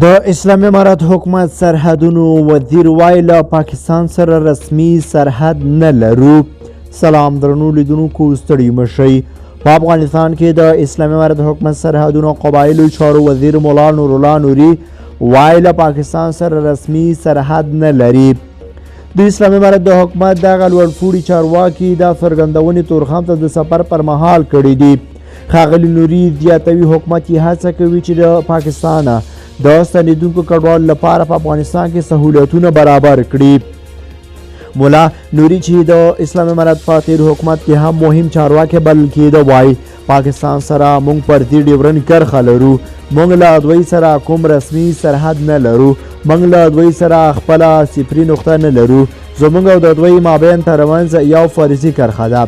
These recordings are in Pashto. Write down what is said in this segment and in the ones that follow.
د اسلامي امارت حکومت سرحدونو وزیر وایي له پاکستان سره رسمي سرحد نه لرو. سلام درنو لیدونکو، ستړي مه شئ. په افغانستان کې د اسلامي امارت حکومت سرحدونو قبایلو چارو وزیر مولا نورالله نوري وایي له پاکستان سره رسمي سرحد نه لري. د اسلامي امارت د حکومت دغه لوړپوړي چارواکي دا څرګندونې تورخم ته د سفر پر مهال کړي دي. ښاغلي نوري زیاتوي حکومت یې هڅه کوي چې د پاکستان د ستنېدونکو کډوالو لپاره په افغانستان کې سهولتونه برابر کړي. مولا نوري چې د اسلامي امارت په تیر حکومت کې هم مهم چارواکی بلل کېده وایي پاکستان سره موږ پر دې ډیورنډ کرښه لرو. موږ له دوی سره کوم رسمي سرحد نه لرو. موږ له دوی سره خپله صفري نقطه نه لرو. زموږ او د دوی مابین ترمنځ یو فرضي کرښه ده.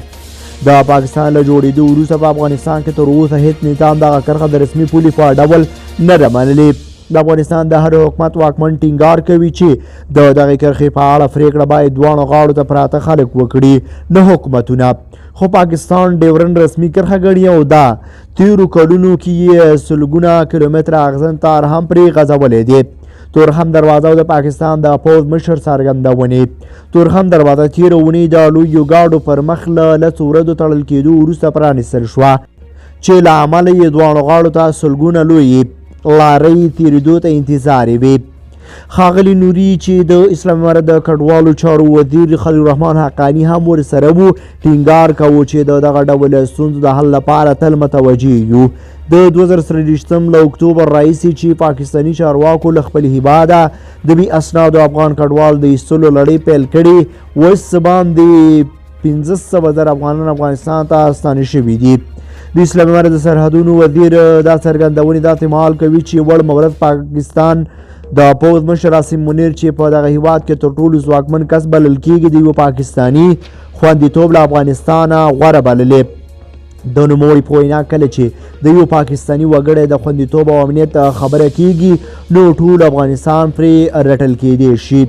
د پاکستان له جوړېدو وروسته په افغانستان کې تر اوسه هیڅ نظام دغه کرښه د رسمي پولې په ډول نه ده منلې. د افغانستان د هر حکومت واکمن ټینګار کوي چې د دغې کرښې په اړه پرېکړه باید دواړو غاړو ته پراته خلک وکړي، نه حکومتونه. خو پاکستان ډیورنډ رسمي کرښه ګڼي او دا تیرو کلونو کې یې سلګونه کیلومتره اغزن تار هم پرې غځولی دی. تورخم دروازه او د پاکستان د پوځ مشر څرګندونې. تورخم دروازه تېره اونۍ د لویو ګاډو پر مخ له لسو ورځو تړل کېدو وروسته پرانیستل شوه چې له امله یې دواړو غاړو ته سلګونه لویې لارۍ تېرېدو ته انتظار وي. ښاغلي نوري چې د اسلامي امارت د کډوالو چارو وزیر خلیل الرحمن حقاني هم ورسره و، ټینګار کوو چې د دغه ډول ستونزو د حل لپاره تل متوجه یو. د 2023 له اکتوبر راهیسې چې پاکستاني چارواکو له خپل هیواده د بې اسنادو افغان کډوالو د ایستلو لړۍ پیل کړې، اوس باندې 15,000 افغانان افغانستان ته ستانه شوي دي. د اسلامي امارت د سرحدونو وزیر دا څرګندونې داسې مهال کوي چې وړ مورد پاکستان د پوځ مشر عاصم منیر چې په دغه هیواد کې تر ټولو ځواکمن کس بلل کېږي د یو پاکستاني خوندیتوب له افغانستانه غوره بللې. د نوموړي په وینا کله چې د یو پاکستاني وګړی د خوندیتوب او امنیت خبره کېږي نو ټول افغانستان پرې رټل کېدی شي.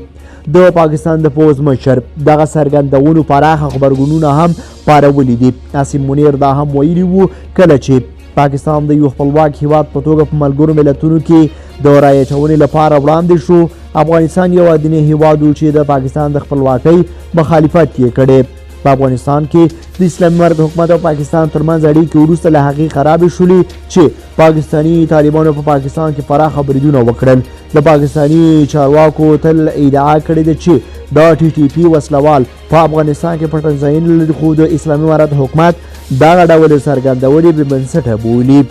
د پاکستان د پوځ مشر دغه څرګندونو پراخه غبرګونونه هم پارولي دي. عاصم منیر دا هم ویلي وو کله چې پاکستان د یو خپلواک هیواد په توګه په ملګرو ملتونو کې د رایې اچونې لپاره وړاندې شو، افغانستان یو ادنې هیواد و چې د پاکستان د خپلواکۍ مخالفت یې کړی. په افغانستان کې د اسلامي امارت حکومت او پاکستان ترمنځ اړیکې وروسته له هغې خرابې شولې چې پاکستاني طالبانو په پاکستان کې پراخه بریدونه وکړل. د پاکستاني چارواکو تل ادعا کړې ده چې دا TTP وسلوال په افغانستان کې پټن ځایونه لري، خو د اسلامي امارت حکومت دغه ډول څرګندونې بې بنسټه بولي.